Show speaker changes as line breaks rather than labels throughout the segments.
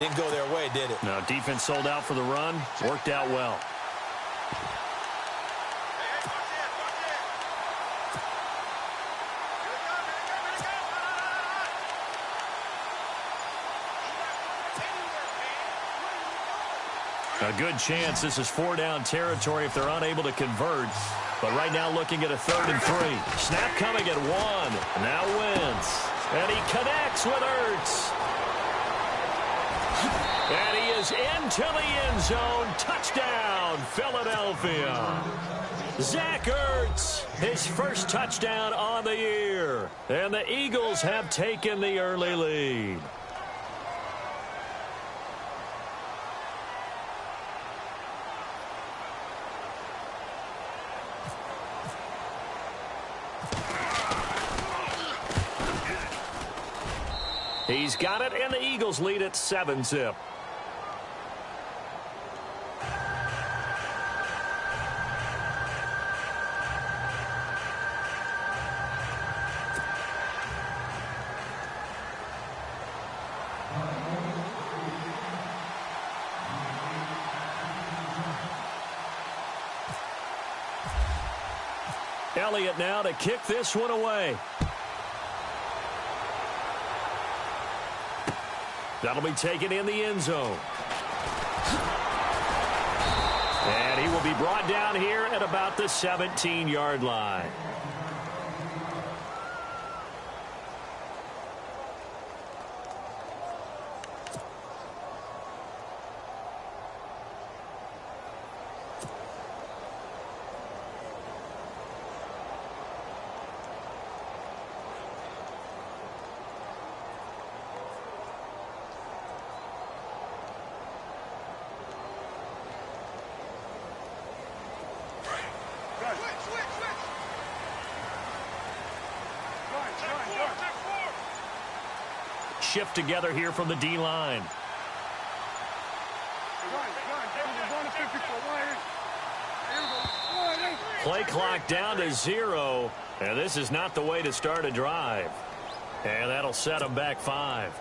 Didn't go their way, did it?
No, defense sold out for the run. Worked out well. A good chance this is 4-down territory if they're unable to convert. But right now looking at a 3rd and 3. Snap coming at 1. Now Wentz. And he connects with Ertz. And he is into the end zone. Touchdown, Philadelphia. Zach Ertz, his first touchdown on the year. And the Eagles have taken the early lead. He's got it, and the Eagles lead at 7-zip. Elliott now to kick this one away. That'll be taken in the end zone. And he will be brought down here at about the 17-yard line. Shift together here from the D-line. Play clock down to 0. And this is not the way to start a drive. And that'll set them back 5.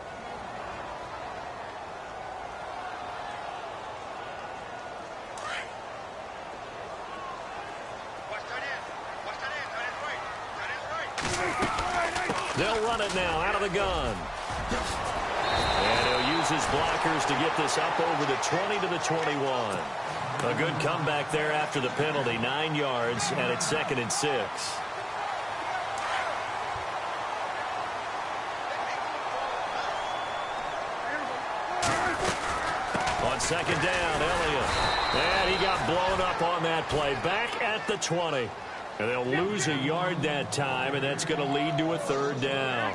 They'll run it now out of the gun. And he'll use his blockers to get this up over the 20 to the 21. A good comeback there after the penalty. 9 yards, and it's 2nd and 6. On 2nd down, Elliott. And he got blown up on that play. Back at the 20. And they'll lose a yard that time, and that's going to lead to a 3rd down.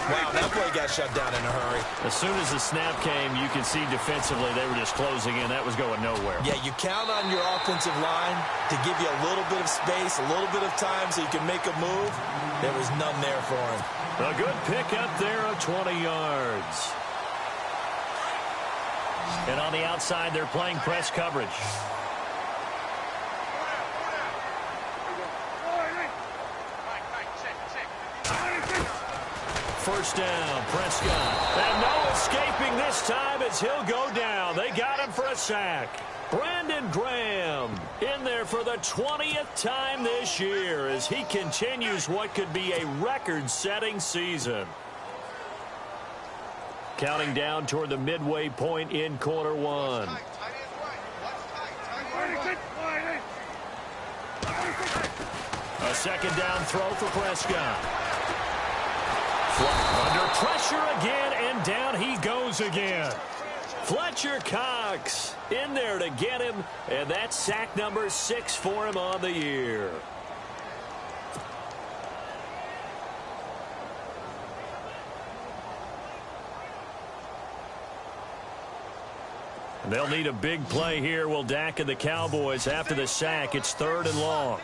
Wow, that play got shut down in a hurry.
As soon as the snap came, you can see defensively they were just closing in. That was going nowhere.
Yeah, you count on your offensive line to give you a little bit of space, a little bit of time so you can make a move. There was none there for him.
A good pickup there of 20 yards. And on the outside, they're playing press coverage. First down, Prescott. And no escaping this time as he'll go down. They got him for a sack. Brandon Graham in there for the 20th time this year as he continues what could be a record-setting season. Counting down toward the midway point in quarter 1. A 2nd down throw for Prescott. Under pressure again, and down he goes again. Fletcher Cox in there to get him, and that's sack number 6 for him on the year. They'll need a big play here. Will Dak and the Cowboys after the sack. It's 3rd and long.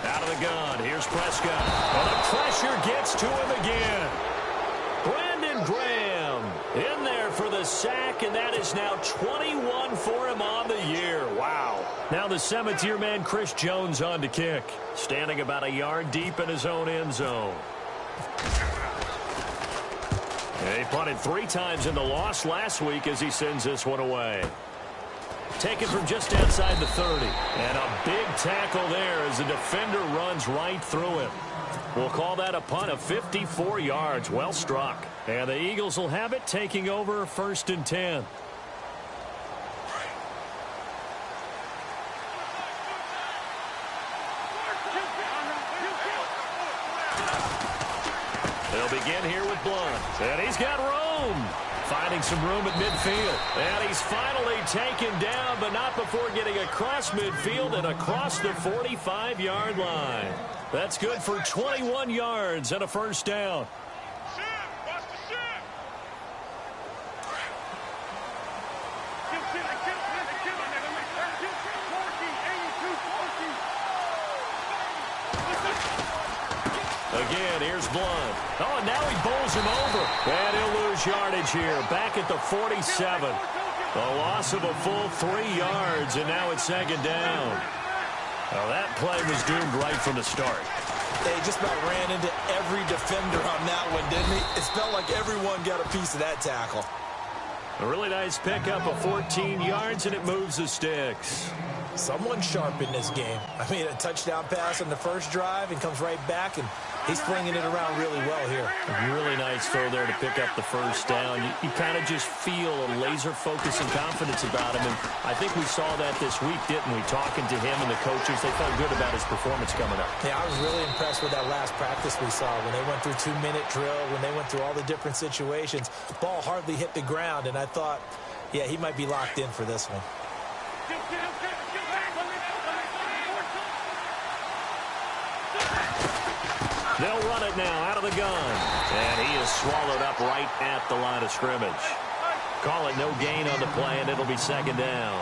Out of the gun. Here's Prescott. And the pressure gets to him again. Brandon Graham in there for the sack, and that is now 21 for him on the year. Wow. Now the Cemetery man, Chris Jones, on to kick. Standing about a yard deep in his own end zone. They punted 3 times in the loss last week as he sends this one away. Taken from just outside the 30. And a big tackle there as the defender runs right through him. We'll call that a punt of 54 yards. Well struck. And the Eagles will have it, taking over 1st and 10. They'll begin here with Blunt. And he's got room. Finding some room at midfield. And he's finally taken down, but not before getting across midfield and across the 45-yard line. That's good for 21 yards and a 1st down. Again, here's Blunt. Oh, and now he bowls him over. And he'll lose yardage here. Back at the 47. A loss of a full 3 yards, and now it's 2nd down. Well, that play was doomed right from the start.
They just about ran into every defender on that one, didn't he? It felt like everyone got a piece of that tackle.
A really nice pickup of 14 yards, and it moves the sticks.
Someone sharp in this game. I mean, a touchdown pass on the first drive and comes right back, and he's flinging it around really well here.
A really nice throw there to pick up the 1st down. You kind of just feel a laser focus and confidence about him, and I think we saw that this week, didn't we? Talking to him and the coaches, they felt good about his performance coming up.
Yeah, I was really impressed with that last practice we saw when they went through 2-minute drill, when they went through all the different situations. Ball hardly hit the ground, and I thought, yeah, he might be locked in for this one.
They'll run it now out of the gun. And he is swallowed up right at the line of scrimmage. Call it no gain on the play, and it'll be 2nd down.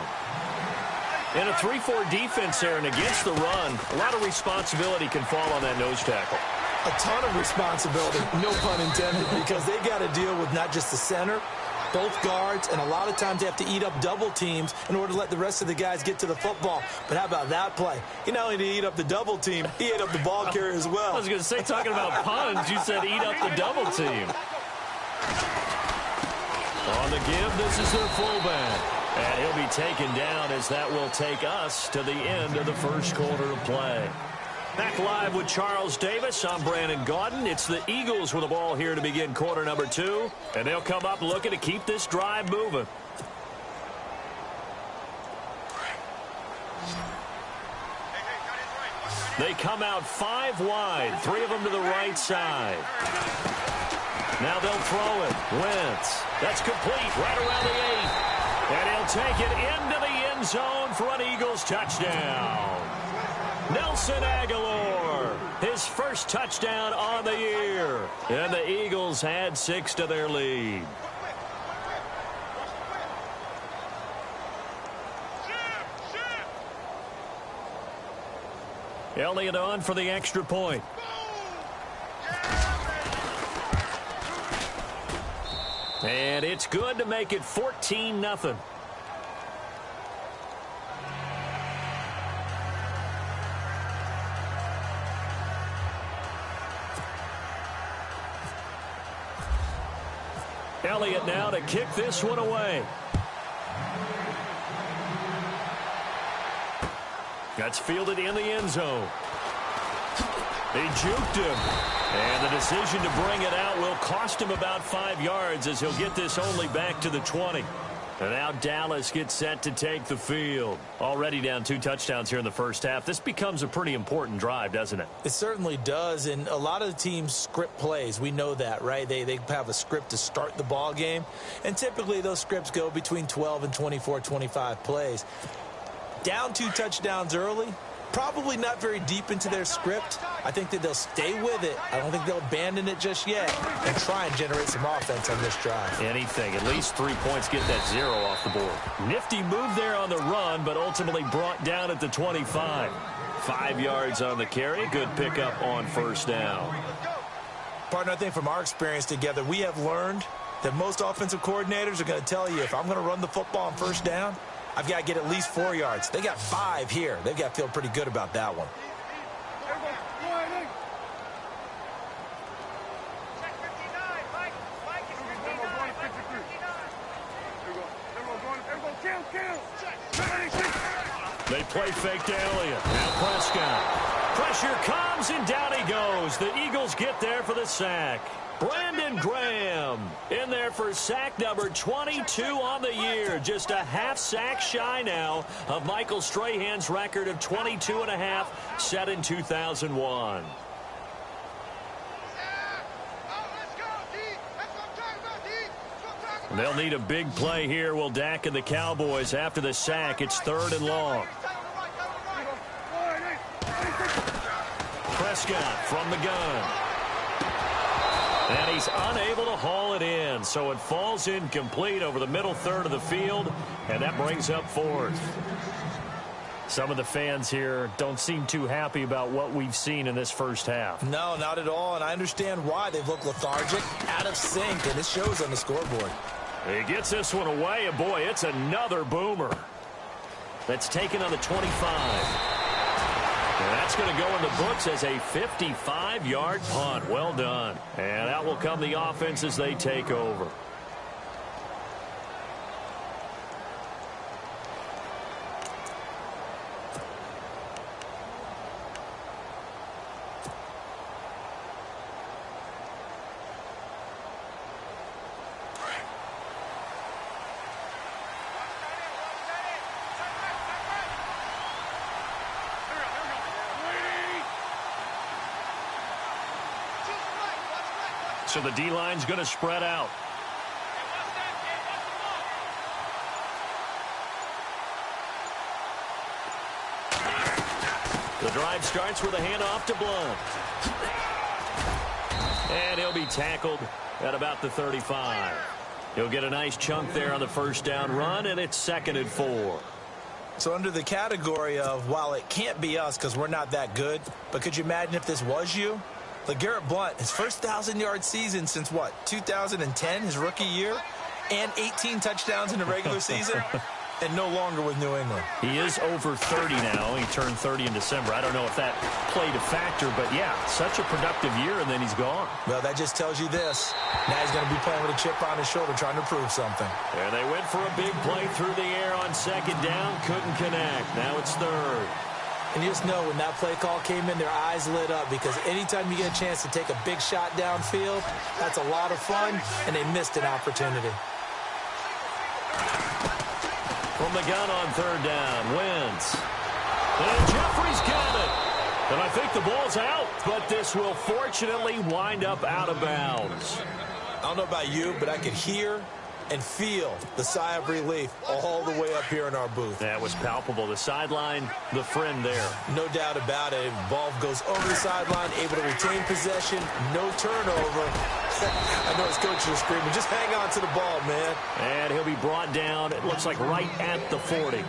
In a 3-4 defense there and against the run, a lot of responsibility can fall on that nose tackle.
A ton of responsibility, no pun intended, because they got to deal with not just the center, both guards, and a lot of times they have to eat up double teams in order to let the rest of the guys get to the football. But how about that play? He not only did he eat up the double team, he ate up the ball carrier as well.
I was going to say, talking about puns, you said eat up the double team. On the give, this is their fullback. And he'll be taken down as that will take us to the end of the 1st quarter of play. Back live with Charles Davis. I'm Brandon Gaudin. It's the Eagles with the ball here to begin quarter number 2. And they'll come up looking to keep this drive moving. They come out 5 wide, 3 of them to the right side. Now they'll throw it. Wentz. That's complete right around the 8. And he'll take it into the end zone for an Eagles touchdown. Nelson Aguilar, his 1st touchdown on the year. And the Eagles add 6 to their lead. Elliott on for the extra point. And it's good to make it 14-0. Elliott now to kick this one away. That's fielded in the end zone. They juked him. And the decision to bring it out will cost him about 5 yards as he'll get this only back to the 20. And now Dallas gets set to take the field. Already down 2 touchdowns here in the first half. This becomes a pretty important drive, doesn't it?
It certainly does, and a lot of the teams script plays. We know that, right? They have a script to start the ball game, and typically those scripts go between 12 and 24, 25 plays. Down 2 touchdowns early, probably not very deep into their script. I think that they'll stay with it. I don't think they'll abandon it just yet and try and generate some offense on this drive.
Anything. At least 3 points, get that 0 off the board. Nifty move there on the run, but ultimately brought down at the 25. 5 yards on the carry. Good pickup on 1st down.
Partner, I think from our experience together, we have learned that most offensive coordinators are going to tell you, if I'm going to run the football on 1st down, I've got to get at least 4 yards. They got 5 here. They've got to feel pretty good about that one.
They play fake to Elliott. Now Prescott. Pressure comes, and down he goes. The Eagles get there for the sack. Brandon Graham in there for sack number 22 on the year. Just a half sack shy now of Michael Strahan's record of 22.5 set in 2001. They'll need a big play here, will Dak and the Cowboys after the sack. It's 3rd and long. Prescott from the gun. And he's unable to haul it in, so it falls incomplete over the middle third of the field, and that brings up 4th. Some of the fans here don't seem too happy about what we've seen in this first half.
No, not at all, and I understand why. They've looked lethargic, out of sync, and it shows on the scoreboard.
He gets this one away, and boy, it's another boomer. That's taken on the 25. And that's going to go in the books as a 55-yard punt. Well done. And out will come the offense as they take over. So the D-line's going to spread out. The drive starts with a handoff to Blunt. And he'll be tackled at about the 35. He'll get a nice chunk there on the first down run, and it's 2nd and 4.
So under the category of, while it can't be us because we're not that good, but could you imagine if this was you? LeGarrette Blunt, his first 1,000-yard season since, what, 2010, his rookie year, and 18 touchdowns in the regular season, and no longer with New England.
He is over 30 now. He turned 30 in December. I don't know if that played a factor, but, yeah, such a productive year, and then he's gone.
Well, that just tells you this. Now he's going to be playing with a chip on his shoulder trying to prove something.
And they went for a big play through the air on 2nd down. Couldn't connect. Now it's 3rd.
And you just know when that play call came in, their eyes lit up, because anytime you get a chance to take a big shot downfield, that's a lot of fun, and they missed an opportunity.
From the gun on 3rd down, Wentz. And Jeffrey's got it. And I think the ball's out, but this will fortunately wind up out of bounds.
I don't know about you, but I could hear and feel the sigh of relief all the way up here in our booth.
That was palpable. The sideline, the friend there.
No doubt about it. Ball goes over the sideline, able to retain possession, no turnover. I know his coaches are screaming, just hang on to the ball, man.
And he'll be brought down, it looks like right at the 40.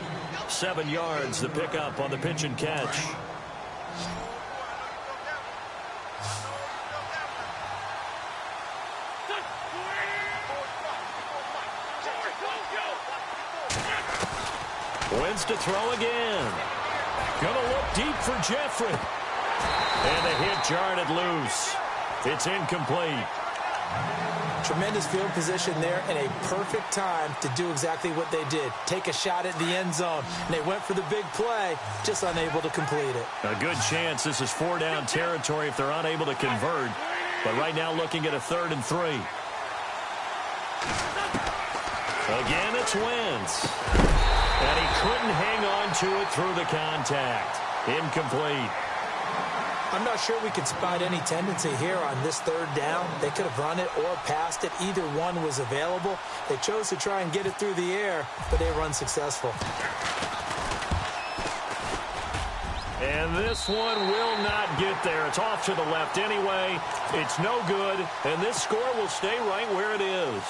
7 yards the pickup on the pitch and catch. Wentz to throw again. Gonna look deep for Jeffrey. And the hit jarred it loose. It's incomplete.
Tremendous field position there and a perfect time to do exactly what they did. Take a shot at the end zone. And they went for the big play, just unable to complete it.
A good chance this is 4-down territory if they're unable to convert. But right now looking at a 3rd and 3. Again, it's Wentz. And he couldn't hang on to it through the contact. Incomplete.
I'm not sure we could spot any tendency here on this 3rd down. They could have run it or passed it. Either one was available. They chose to try and get it through the air, but they were unsuccessful.
And this one will not get there. It's off to the left anyway. It's no good, and this score will stay right where it is.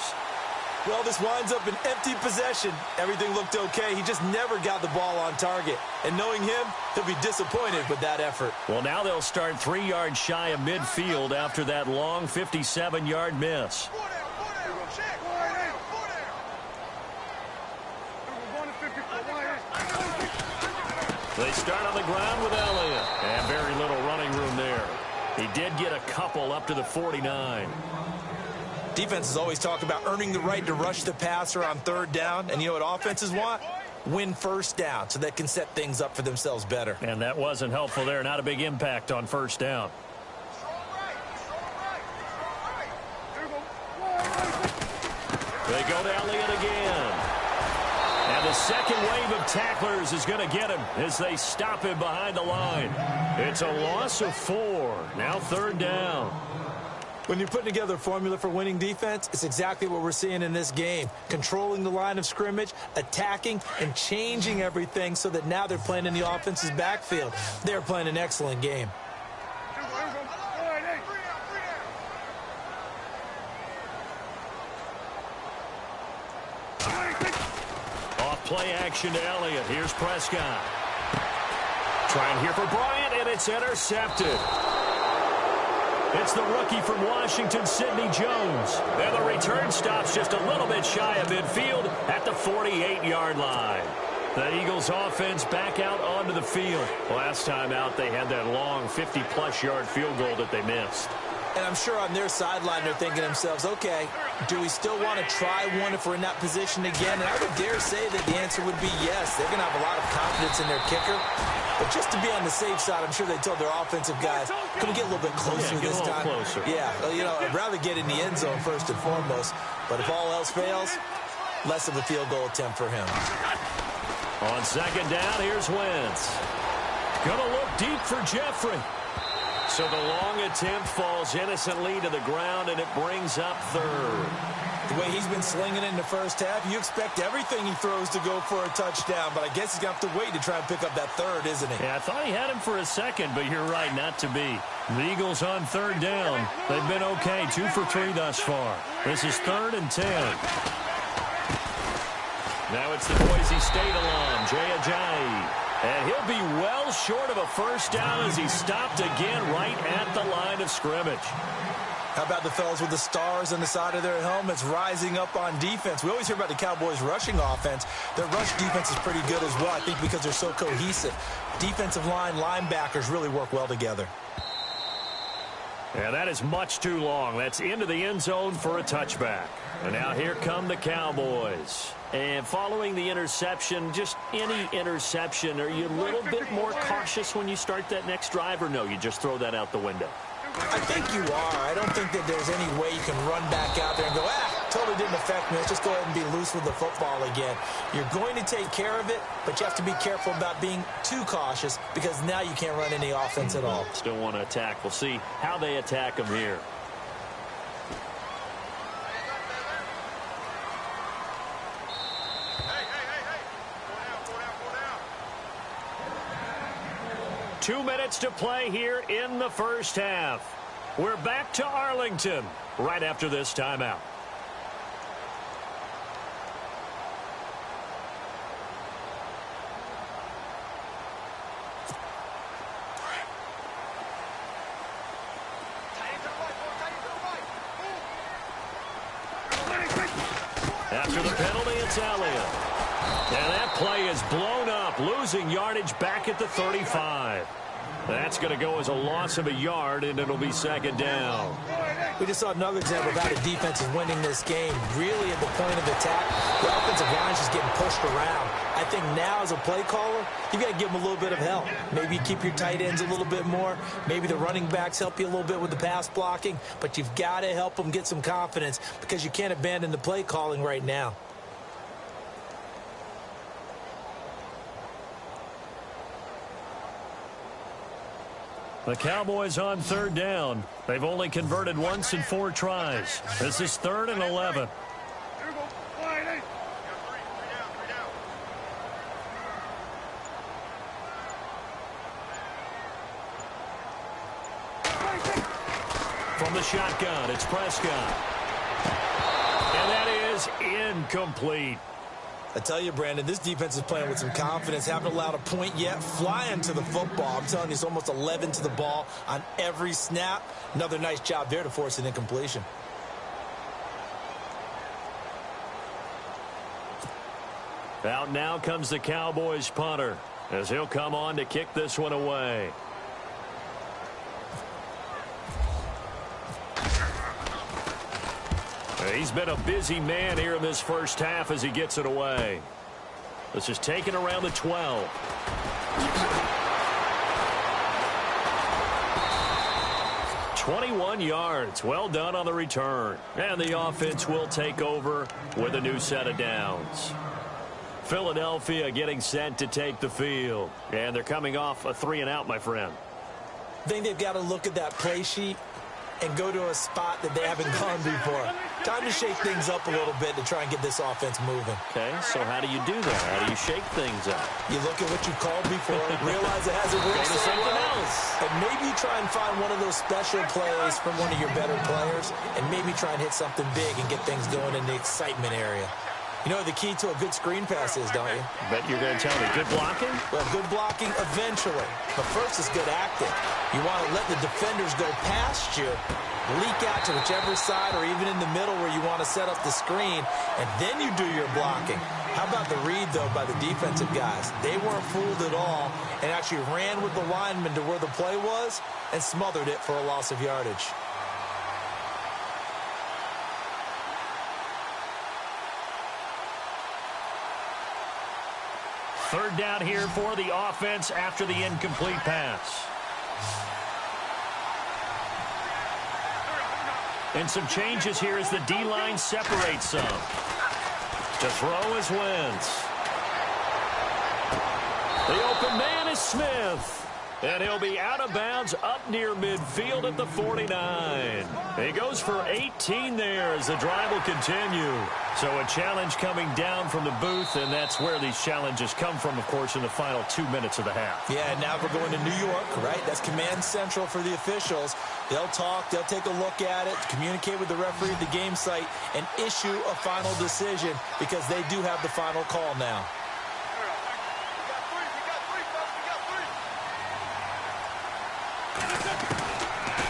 Well, this winds up an empty possession. Everything looked okay. He just never got the ball on target. And knowing him, he'll be disappointed with that effort.
Well, now they'll start 3 yards shy of midfield after that long 57-yard miss. They start on the ground with Elliott. And very little running room there. He did get a couple up to the 49.
Defenses always talk about earning the right to rush the passer on 3rd down. And you know what offenses want? win first down so they can set things up for themselves better.
And that wasn't helpful there. Not a big impact on first down. They go to Elliott again. And the second wave of tacklers is going to get him as they stop him behind the line. It's a loss of 4. Now third down.
When you're putting together a formula for winning defense, it's exactly what we're seeing in this game. Controlling the line of scrimmage, attacking, and changing everything so that now they're playing in the offense's backfield. They're playing an excellent game.
Off play action to Elliott. Here's Prescott. Trying here for Bryant, and it's intercepted. It's the rookie from Washington, Sidney Jones. And the return stops just a little bit shy of midfield at the 48-yard line. The Eagles offense back out onto the field. Last time out, they had that long 50-plus yard field goal that they missed.
And I'm sure on their sideline they're thinking to themselves, okay, do we still want to try one if we're in that position again? And I would dare say that the answer would be yes. They're going to have a lot of confidence in their kicker. But just to be on the safe side, I'm sure they told their offensive guys, can we get a little bit closer this time?
Closer.
Yeah, well, you know, I'd rather get in the end zone first and foremost. But if all else fails, less of a field goal attempt for him.
On second down, here's Wentz. Going to look deep for Jeffrey. So the long attempt falls innocently to the ground, and it brings up third.
The way he's been slinging it in the first half, you expect everything he throws to go for a touchdown, but I guess he's going to have to wait to try and pick up that third, isn't he?
Yeah, I thought he had him for a second, but you're right, not to be. The Eagles on third down. They've been okay, 2 for 3 thus far. This is 3rd and 10. Now it's the Boise State alum, Jay Ajayi. And he'll be well short of a first down as he's stopped again right at the line of scrimmage.
How about the fellas with the stars on the side of their helmets rising up on defense? We always hear about the Cowboys' rushing offense. Their rush defense is pretty good as well, I think, because they're so cohesive. Defensive line, linebackers really work well together.
Yeah, that is much too long. That's into the end zone for a touchback. And now here come the Cowboys. And following the interception, just any interception, are you a little bit more cautious when you start that next drive, or no, you just throw that out the window?
I think you are. I don't think that there's any way you can run back out there and go, totally didn't affect me. Let's just go ahead and be loose with the football again. You're going to take care of it, but you have to be careful about being too cautious because now you can't run any offense at all.
Still want to attack. We'll see how they attack them here. Two minutes to play here in the first half. We're back to Arlington right after this timeout. After the penalty, it's Elliott. And that play is blown up, losing yardage back at the 35. That's going to go as a loss of a yard, and it'll be second down.
We just saw another example of how the defense is winning this game. Really at the point of attack, the offensive line is just getting pushed around. I think now as a play caller, you've got to give them a little bit of help. Maybe you keep your tight ends a little bit more. Maybe the running backs help you a little bit with the pass blocking. But you've got to help them get some confidence because you can't abandon the play calling right now.
The Cowboys on third down. They've only converted once in 4 tries. This is 3rd and 11. From the shotgun, it's Prescott. And that is incomplete.
I tell you, Brandon, this defense is playing with some confidence. Haven't allowed a point yet. Flying to the football. I'm telling you, it's almost 11 to the ball on every snap. Another nice job there to force an incompletion.
Out now comes the Cowboys punter as he'll come on to kick this one away. He's been a busy man here in this first half as he gets it away. This is taken around the 12. 21 yards. Well done on the return. And the offense will take over with a new set of downs. Philadelphia getting set to take the field. And they're coming off a 3-and-out, my friend.
I think they've got to look at that play sheet and go to a spot that they haven't gone before. Time to shake things up a little bit to try and get this offense moving.
Okay, so how do you do that? How do you shake things up?
You look at what you called before, realize it hasn't worked so well, and maybe try and find one of those special plays from one of your better players, and maybe try and hit something big and get things going in the excitement area. You know what the key to a good screen pass is, don't you?
Bet you're going to tell me. Good blocking?
Well, good blocking eventually. But first is good acting. You want to let the defenders go past you, leak out to whichever side or even in the middle where you want to set up the screen, and then you do your blocking. How about the read, though, by the defensive guys? They weren't fooled at all and actually ran with the lineman to where the play was and smothered it for a loss of yardage.
Third down here for the offense after the incomplete pass. And some changes here as the D-line separates some. To throw is Wentz. The open man is Smith. And he'll be out of bounds up near midfield at the 49. He goes for 18 there as the drive will continue. So a challenge coming down from the booth, and that's where these challenges come from, of course, in the final 2 minutes of the half.
Yeah, now we're going to New York, right? That's command central for the officials. They'll talk, they'll take a look at it, communicate with the referee at the game site, and issue a final decision because they do have the final call now.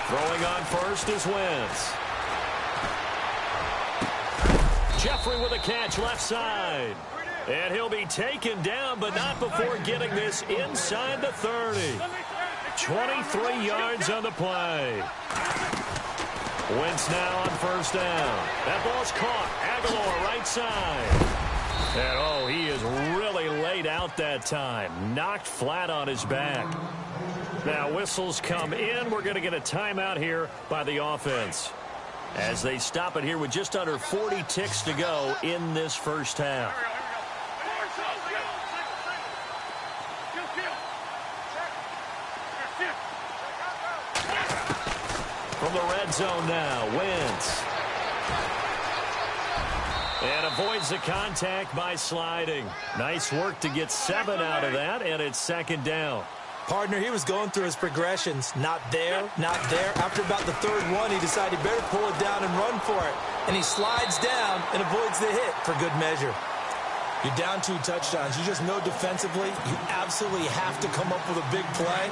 Throwing on first is Wentz. Jeffrey with a catch left side. And he'll be taken down, but not before getting this inside the 30. 23 yards on the play. Wentz now on first down. That ball's caught. Aguilar right side. And, oh, he is really laid out that time. Knocked flat on his back. Now whistles come in. We're going to get a timeout here by the offense as they stop it here with just under 40 ticks to go in this first half. From the red zone now, Wentz. And avoids the contact by sliding. Nice work to get 7 out of that, and it's second down.
Partner, he was going through his progressions. Not there, not there. After about the third one, he decided he better pull it down and run for it. And he slides down and avoids the hit for good measure. You're down 2 touchdowns. You just know defensively you absolutely have to come up with a big play.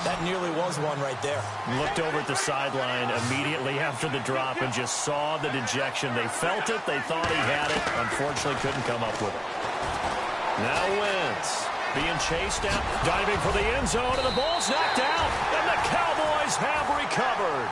That nearly was one right there.
Looked over at the sideline immediately after the drop and just saw the dejection. They felt it. They thought he had it. Unfortunately, couldn't come up with it. Now Wentz. Being chased out, diving for the end zone, and the ball's knocked out, and the Cowboys have recovered.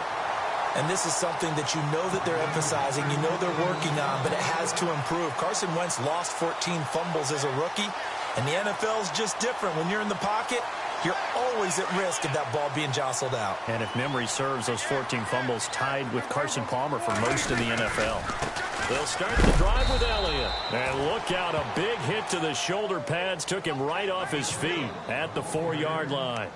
And this is something that you know that they're emphasizing, you know they're working on, but it has to improve. Carson Wentz lost 14 fumbles as a rookie, and the NFL is just different. When you're in the pocket, you're always at risk of that ball being jostled out.
And if memory serves, those 14 fumbles tied with Carson Palmer for most in the NFL. They'll start the drive with Elliott. And look out, a big hit to the shoulder pads took him right off his feet at the 4-yard line.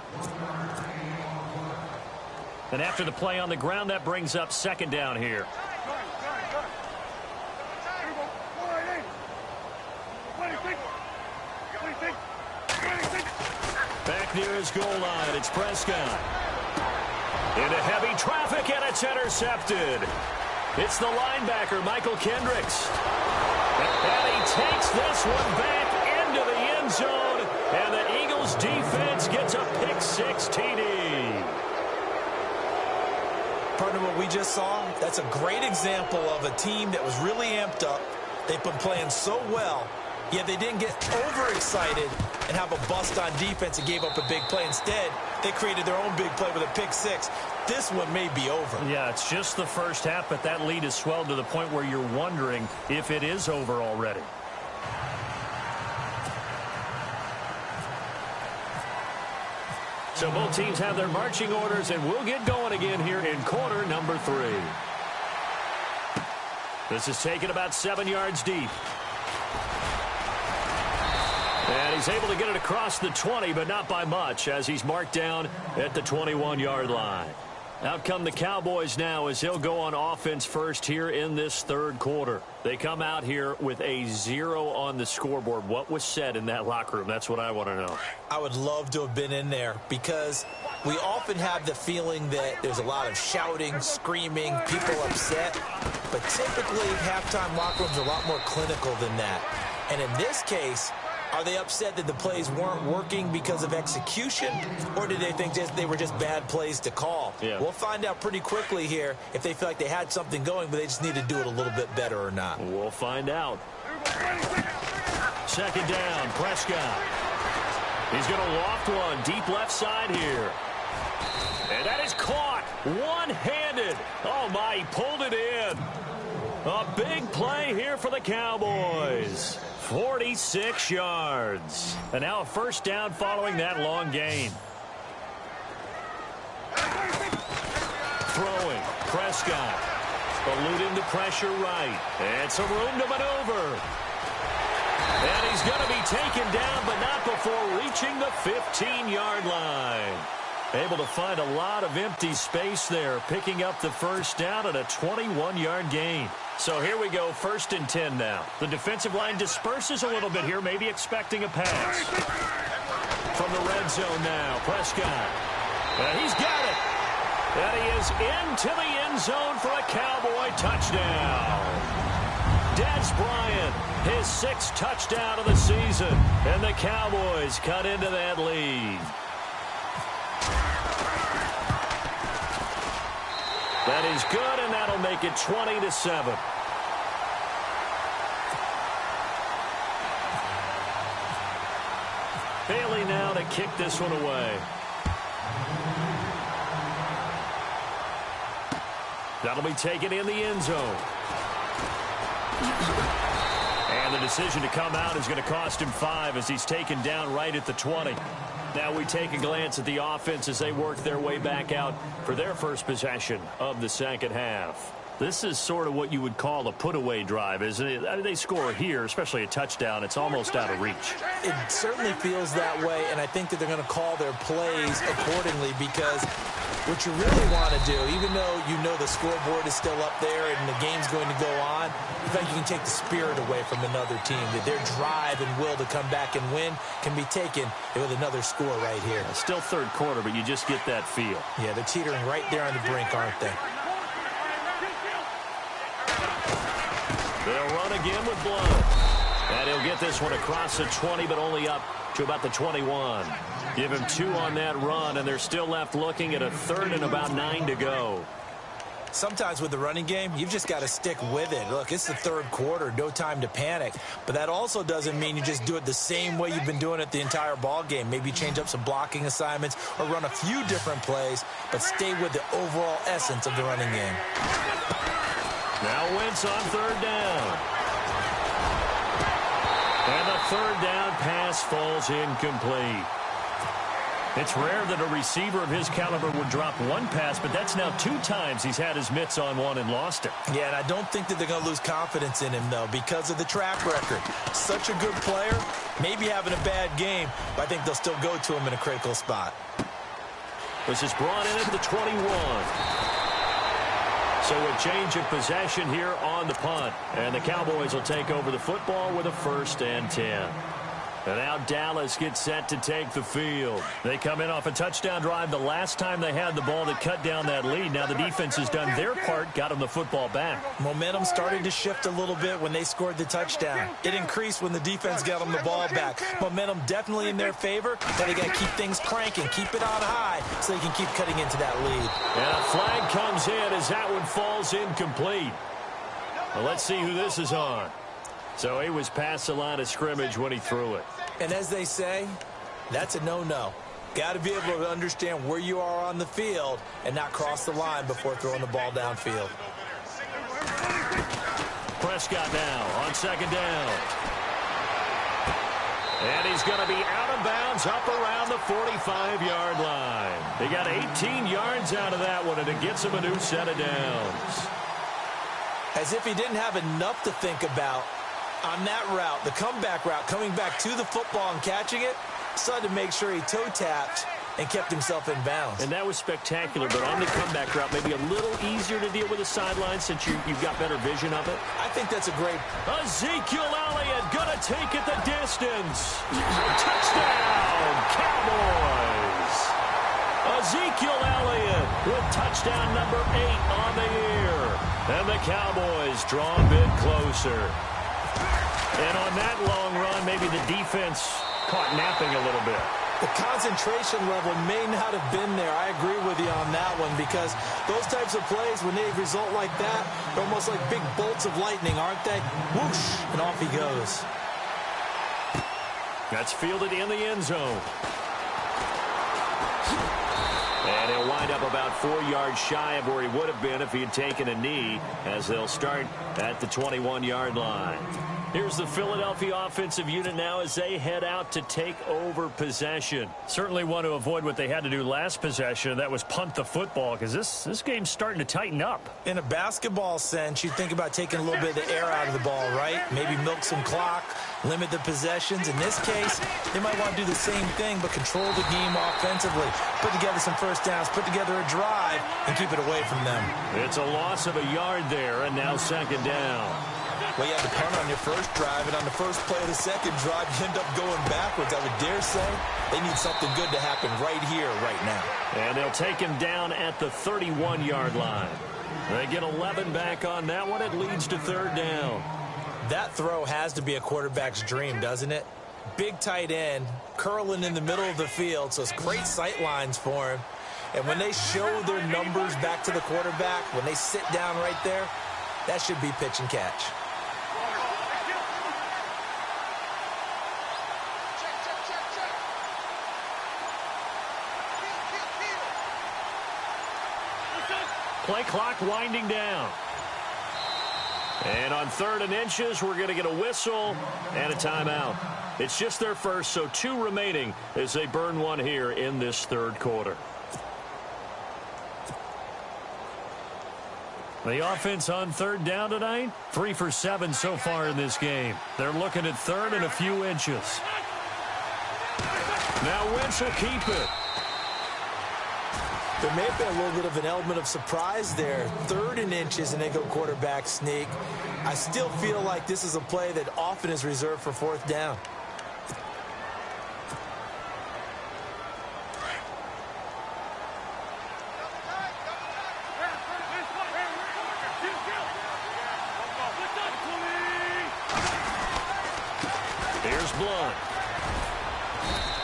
And after the play on the ground, that brings up second down here. Back near his goal line, it's Prescott. Into heavy traffic, and it's intercepted. It's the linebacker, Michael Kendricks. And he takes this one back into the end zone, and the Eagles defense gets a pick-6 TD.
Partner, what we just saw, that's a great example of a team that was really amped up. They've been playing so well, yet they didn't get overexcited and have a bust on defense and gave up a big play. Instead, they created their own big play with a pick-6. This one may be over.
Yeah, it's just the first half, but that lead has swelled to the point where you're wondering if it is over already. So both teams have their marching orders, and we'll get going again here in quarter number 3. This is taken about 7 yards deep. And he's able to get it across the 20, but not by much, as he's marked down at the 21-yard line. Out come the Cowboys now as he'll go on offense first here in this third quarter. They come out here with a 0 on the scoreboard. What was said in that locker room? That's what I want to know. I
would love to have been in there because we often have the feeling that there's a lot of shouting, screaming, people upset. But typically, halftime locker rooms are a lot more clinical than that. And in this case, are they upset that the plays weren't working because of execution, or did they think they were just bad plays to call?
Yeah.
We'll find out pretty quickly here if they feel like they had something going, but they just need to do it a little bit better or not.
We'll find out. Second down, Prescott. He's going to loft one deep left side here. And that is caught one-handed. Oh, my, he pulled it in. A big play here for the Cowboys. 46 yards. And now a first down following that long gain. Throwing. Prescott. Eluding the pressure right. And some room to maneuver. And he's going to be taken down, but not before reaching the 15-yard line. Able to find a lot of empty space there, picking up the first down at a 21-yard gain. So here we go, 1st and 10 now. The defensive line disperses a little bit here, maybe expecting a pass. From the red zone now, Prescott. And he's got it. And he is into the end zone for a Cowboy touchdown. Dez Bryant, his 6th touchdown of the season. And the Cowboys cut into that lead. That is good, and that'll make it 20-7. Bailey now to kick this one away. That'll be taken in the end zone. And the decision to come out is going to cost him 5 as he's taken down right at the 20. Now we take a glance at the offense as they work their way back out for their first possession of the second half. This is sort of what you would call a put-away drive, isn't it? I mean, they score here, especially a touchdown. It's almost out of reach.
It certainly feels that way, and I think that they're going to call their plays accordingly because what you really want to do, even though you know the scoreboard is still up there and the game's going to go on, you think you can take the spirit away from another team, that their drive and will to come back and win can be taken with another score right here.
Still third quarter, but you just get that feel.
Yeah, they're teetering right there on the brink, aren't they?
They'll run again with Blount. And he'll get this one across the 20, but only up to about the 21. Give him 2 on that run, and they're still left looking at a 3rd and about 9 to go.
Sometimes with the running game, you've just got to stick with it. Look, it's the third quarter, no time to panic. But that also doesn't mean you just do it the same way you've been doing it the entire ball game. Maybe change up some blocking assignments or run a few different plays, but stay with the overall essence of the running game.
Now Wentz on 3rd down. And the 3rd down pass falls incomplete. It's rare that a receiver of his caliber would drop one pass, but that's now 2 times he's had his mitts on one and lost it.
Yeah, and I don't think that they're going to lose confidence in him, though, because of the track record. Such a good player, maybe having a bad game, but I think they'll still go to him in a critical spot.
This is brought in at the 21. So a change of possession here on the punt. And the Cowboys will take over the football with a 1st and 10. And now Dallas gets set to take the field. They come in off a touchdown drive the last time they had the ball that cut down that lead. Now the defense has done their part, got them the football back.
Momentum started to shift a little bit when they scored the touchdown. It increased when the defense got them the ball back. Momentum definitely in their favor. Now they got to keep things cranking, keep it on high so they can keep cutting into that lead.
And a flag comes in as that one falls incomplete. Well, let's see who this is on. So he was past the line of scrimmage when he threw it.
And as they say, that's a no-no. Got to be able to understand where you are on the field and not cross the line before throwing the ball downfield.
Prescott now on 2nd down. And he's going to be out of bounds up around the 45-yard line. They got 18 yards out of that one, and it gets him a new set of downs.
As if he didn't have enough to think about on that route, the comeback route, coming back to the football and catching it, decided to make sure he toe-tapped and kept himself in bounds.
And that was spectacular, but on the comeback route, maybe a little easier to deal with the sideline since you've got better vision of it.
I think that's a great...
Ezekiel Elliott gonna take it the distance. Touchdown, Cowboys. Ezekiel Elliott with touchdown number 8 on the year. And the Cowboys draw a bit closer. And on that long run, maybe the defense caught napping a little bit.
The concentration level may not have been there. I agree with you on that one because those types of plays, when they result like that, they're almost like big bolts of lightning, aren't they? Whoosh, and off he goes.
That's fielded in the end zone. And he'll wind up about 4 yards shy of where he would have been if he had taken a knee, as they'll start at the 21-yard line. Here's the Philadelphia offensive unit now as they head out to take over possession. Certainly want to avoid what they had to do last possession, that was punt the football, because this game's starting to tighten up.
In a basketball sense, you think about taking a little bit of the air out of the ball, right? Maybe milk some clock, limit the possessions. In this case, they might want to do the same thing, but control the game offensively. Put together some first downs, put together a drive, and keep it away from them.
It's a loss of a yard there, and now second down.
Well, you had to punt on your first drive, and on the first play of the second drive, you end up going backwards. I would dare say they need something good to happen right here, right now.
And they'll take him down at the 31-yard line. They get 11 back on that one. It leads to third down.
That throw has to be a quarterback's dream, doesn't it? Big tight end, curling in the middle of the field, so it's great sight lines for him. And when they show their numbers back to the quarterback, when they sit down right there, that should be pitch and catch.
Play clock winding down. And on 3rd and inches, we're going to get a whistle and a timeout. It's just their first, so 2 remaining as they burn one here in this third quarter. The offense on 3rd down tonight, 3 for 7 so far in this game. They're looking at 3rd and a few inches. Now Wentz will keep it.
There may have been a little bit of an element of surprise there. 3rd and inches, and they go quarterback sneak. I still feel like this is a play that often is reserved for 4th down.
Here's Blunt.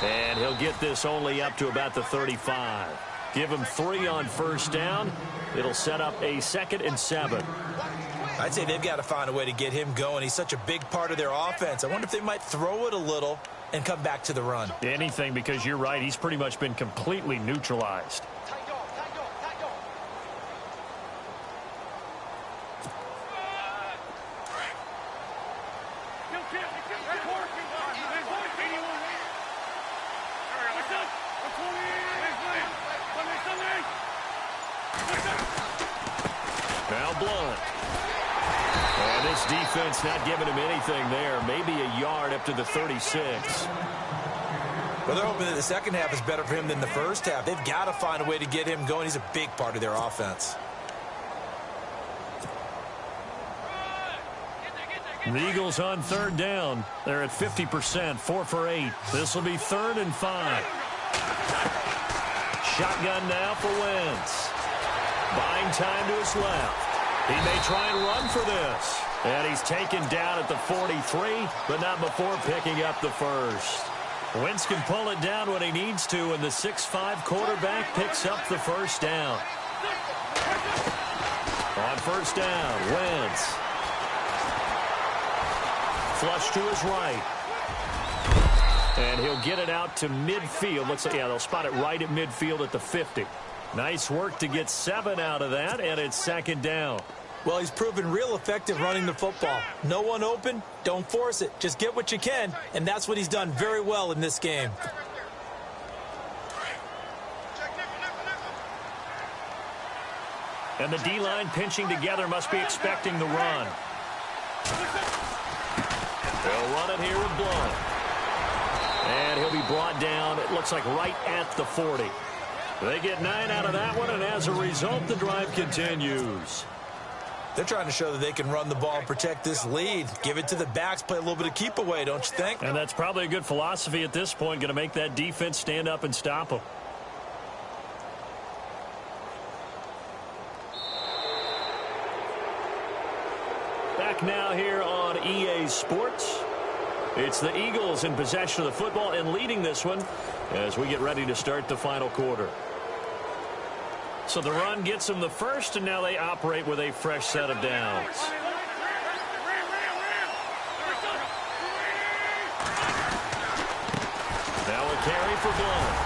And he'll get this only up to about the 35. Give him 3 on first down. It'll set up a 2nd and 7.
I'd say they've got to find a way to get him going. He's such a big part of their offense. I wonder if they might throw it a little and come back to the run.
Anything, because you're right. He's pretty much been completely neutralized. Now Blunt. And this defense not giving him anything there. Maybe a yard up to the 36.
Well, they're hoping that the second half is better for him than the first half. They've got to find a way to get him going. He's a big part of their offense.
The Eagles on 3rd down. They're at 50%, 4 for 8. This will be 3rd and 5. Shotgun now for Wentz. Buying time to his left. He may try and run for this. And he's taken down at the 43, but not before picking up the first. Wentz can pull it down when he needs to, and the 6'5" quarterback picks up the first down. On first down, Wentz. Flush to his right. And he'll get it out to midfield. Looks like, yeah, they'll spot it right at midfield at the 50. Nice work to get 7 out of that, and it's second down.
Well, he's proven real effective running the football. No one open, don't force it. Just get what you can, and that's what he's done very well in this game.
And the D-line pinching together must be expecting the run. They'll run it here with Blunt. And he'll be brought down, it looks like right at the 40. They get 9 out of that one, and as a result, the drive continues.
They're trying to show that they can run the ball and protect this lead. Give it to the backs, play a little bit of keep away, don't you think?
And that's probably a good philosophy at this point, going to make that defense stand up and stop them. Back now here on EA Sports. It's the Eagles in possession of the football and leading this one as we get ready to start the final quarter. So the run gets them the first, and now they operate with a fresh set of downs. Now a carry for Blunt.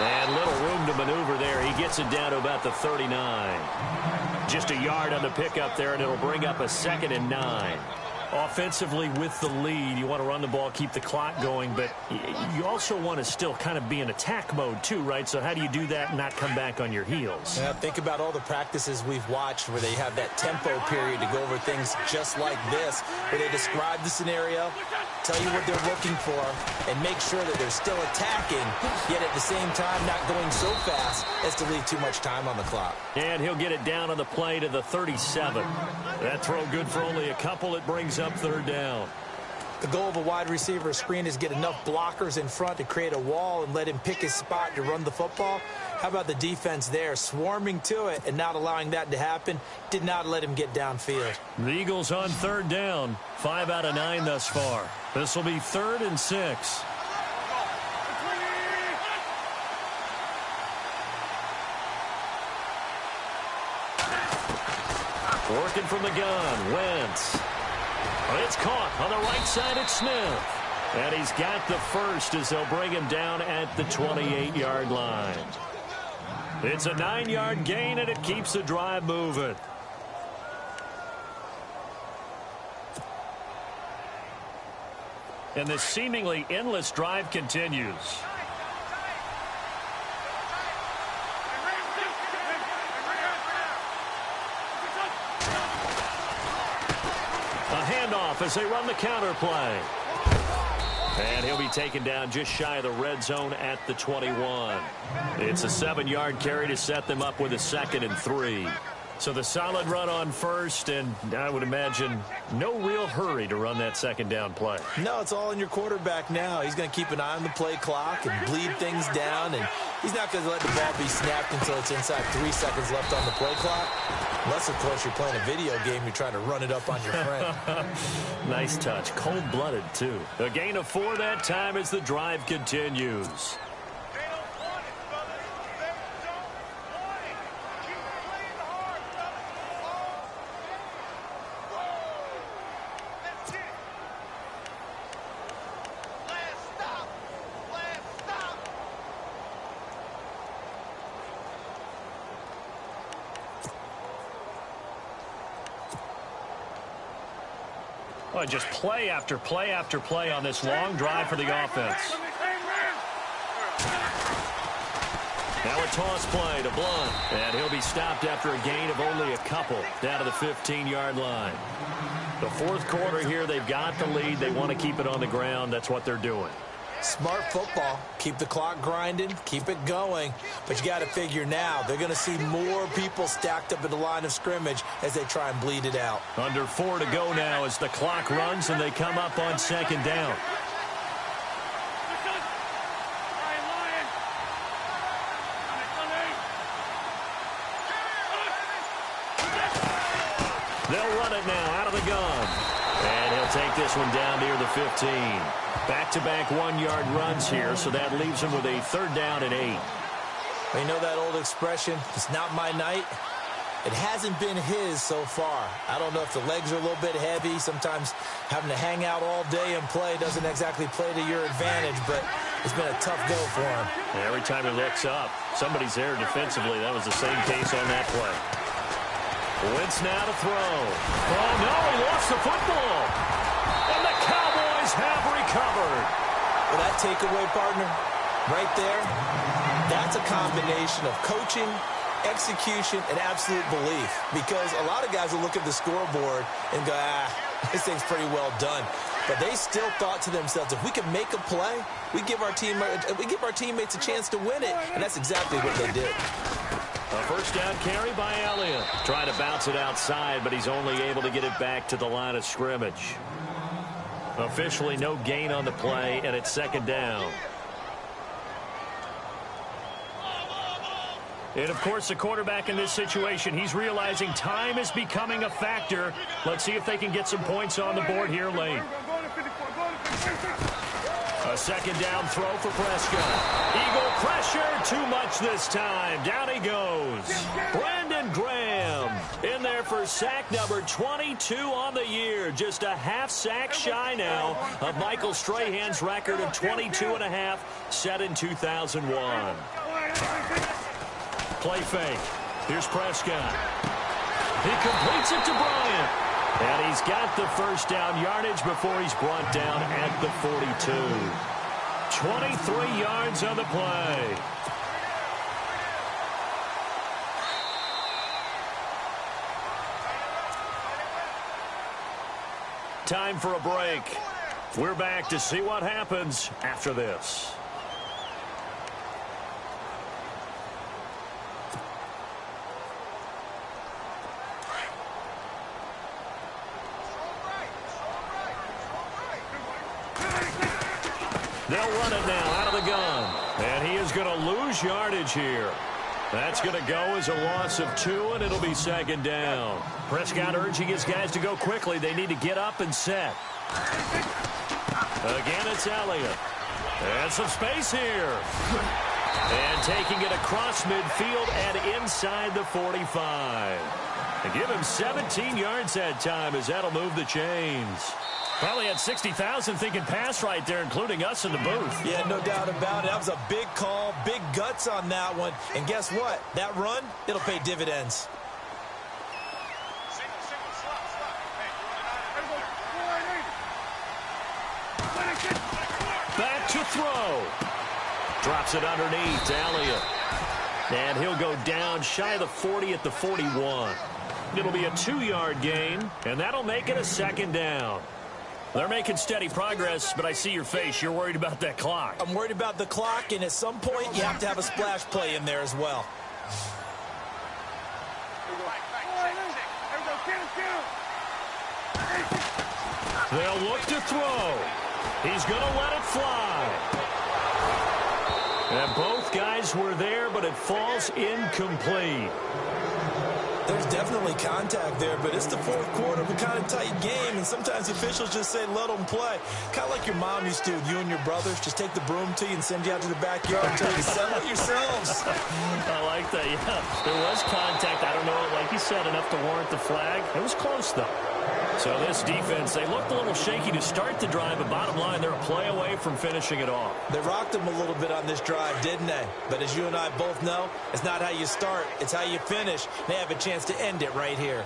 And little room to maneuver there. He gets it down to about the 39. Just a yard on the pickup there, and it'll bring up a 2nd and 9. Offensively with the lead, you want to run the ball, keep the clock going, but you also want to still kind of be in attack mode too, right? So how do you do that and not come back on your heels?
Yeah, think about all the practices we've watched where they have that tempo period to go over things just like this, where they describe the scenario, tell you what they're looking for, and make sure that they're still attacking, yet at the same time not going so fast as to leave too much time on the clock.
And he'll get it down on the play to the 37. That throw good for only a couple. It brings up 3rd down.
The goal of a wide receiver screen is get enough blockers in front to create a wall and let him pick his spot to run the football. How about the defense there, swarming to it and not allowing that to happen? Did not let him get downfield.
The Eagles on 3rd down, 5 out of 9 thus far. This will be 3rd and 6. Working from the gun, Wentz. It's caught on the right side at Smith. And he's got the first as they'll bring him down at the 28-yard line. It's a 9-yard gain, and it keeps the drive moving. And this seemingly endless drive continues. As they run the counter play. And he'll be taken down just shy of the red zone at the 21. It's a 7-yard carry to set them up with a 2nd and 3. So the solid run on first, and I would imagine no real hurry to run that 2nd down play.
No, it's all in your quarterback now. He's going to keep an eye on the play clock and bleed things down, and he's not going to let the ball be snapped until it's inside 3 seconds left on the play clock. Unless, of course, you're playing a video game, you're trying to run it up on your friend.
Nice touch. Cold-blooded, too. A gain of 4 that time as the drive continues. Well, just play after play after play on this long drive for the offense. Now a toss play to Blunt. And he'll be stopped after a gain of only a couple down to the 15-yard line. The 4th quarter here, they've got the lead. They want to keep it on the ground. That's what they're doing.
Smart football. Keep the clock grinding. Keep it going. But you got to figure now, they're going to see more people stacked up at the line of scrimmage as they try and bleed it out.
Under 4 to go now as the clock runs and they come up on 2nd down. They'll run it now out of the gun. And he'll take this one down near the 15. Back-to-back 1-yard runs here, so that leaves him with a 3rd down and 8.
You know that old expression, it's not my night? It hasn't been his so far. I don't know if the legs are a little bit heavy. Sometimes having to hang out all day and play doesn't exactly play to your advantage, but it's been a tough go for him.
And every time he looks up, somebody's there defensively. That was the same case on that play. Wentz now to throw. Oh, no, he lost the football. And the Cowboys have recovered.
Well, that takeaway, partner, right there, that's a combination of coaching, execution, and absolute belief. Because a lot of guys will look at the scoreboard and go, this thing's pretty well done. But they still thought to themselves, if we can make a play, we give our teammates a chance to win it. And that's exactly what they did.
A first down carry by Elliott. Trying to bounce it outside, but he's only able to get it back to the line of scrimmage. Officially no gain on the play, and it's second down. And, of course, the quarterback in this situation, he's realizing time is becoming a factor. Let's see if they can get some points on the board here late. A second down throw for Prescott. Eagle pressure, too much this time. Down he goes. Brandon Graham in there for sack number 22 on the year. Just a half sack shy now of Michael Strahan's record of 22.5 set in 2001. Play fake. Here's Prescott. He completes it to Bryant. And he's got the first down yardage before he's brought down at the 42. 23 yards on the play. Time for a break. We're back to see what happens after this. They'll run it now out of the gun. And he is going to lose yardage here. That's going to go as a loss of 2, and it'll be second down. Prescott urging his guys to go quickly. They need to get up and set. Again, it's Elliott. And some space here. And taking it across midfield and inside the 45. They give him 17 yards that time as that'll move the chains. Probably had 60,000 thinking pass right there, including us in the booth.
Yeah, no doubt about it. That was a big call, big guts on that one. And guess what? That run, it'll pay dividends.
Back to throw. Drops it underneath to Elliott. And he'll go down shy of the 40 at the 41. It'll be a 2-yard gain, and that'll make it a second down. They're making steady progress, but I see your face. You're worried about that clock.
I'm worried about the clock, and at some point, you have to have a splash play in there as well.
They'll look to throw. He's going to let it fly. And both guys were there, but it falls incomplete.
There's definitely contact there, but it's the fourth quarter of a kind of tight game, and sometimes officials just say, let them play. Kind of like your mom used to, you and your brothers, just take the broom to you and send you out to the backyard and tell you to settle it yourselves.
I like that, yeah. There was contact. I don't know, like you said, enough to warrant the flag. It was close, though. So this defense, they looked a little shaky to start the drive, but bottom line, they're a play away from finishing it off.
They rocked them a little bit on this drive, didn't they? But as you and I both know, it's not how you start, it's how you finish. They have a chance to end it right here.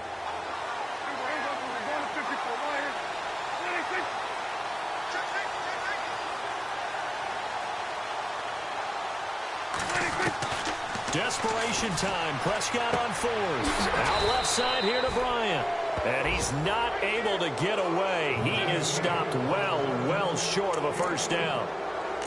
Desperation time. Prescott on 4th. Out left side here to Bryant. And he's not able to get away. He is stopped well short of a first down.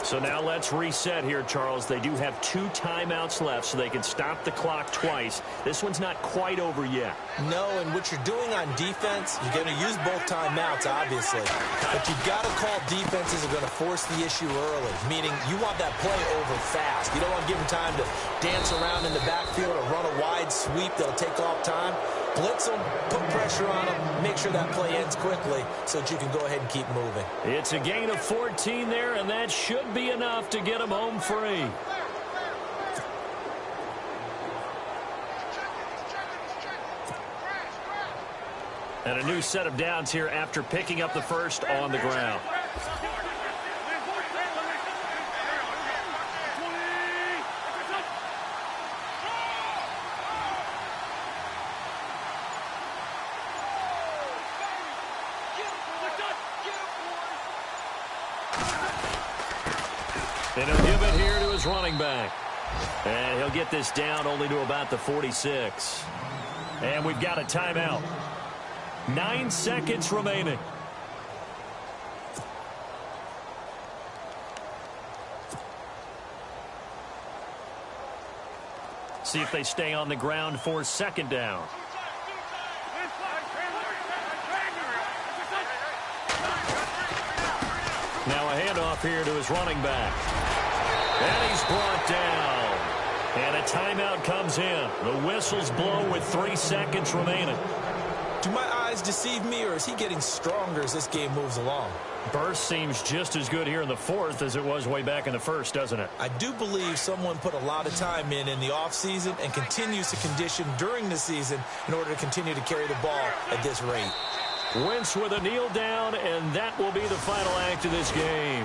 So now let's reset here, Charles. They do have 2 timeouts left, so they can stop the clock twice. This one's not quite over yet.
No, and what you're doing on defense, you're going to use both timeouts, obviously. But you've got to call defenses are going to force the issue early, meaning you want that play over fast. You don't want to give them time to dance around in the backfield or run a wide sweep that'll take off time. Blitz them, put pressure on them, make sure that play ends quickly so that you can go ahead and keep moving.
It's a gain of 14 there, and that should be enough to get them home free. And a new set of downs here after picking up the first on the ground. And he'll give it here to his running back. And he'll get this down only to about the 46. And we've got a timeout. 9 seconds remaining. See if they stay on the ground for second down. Now a handoff here to his running back. And he's brought down. And a timeout comes in. The whistle's blown with 3 seconds remaining.
Do my eyes deceive me, or is he getting stronger as this game moves along?
Burst seems just as good here in the fourth as it was way back in the first, doesn't it?
I do believe someone put a lot of time in the offseason and continues to condition during the season in order to continue to carry the ball at this rate.
Wentz with a kneel down, and that will be the final act of this game.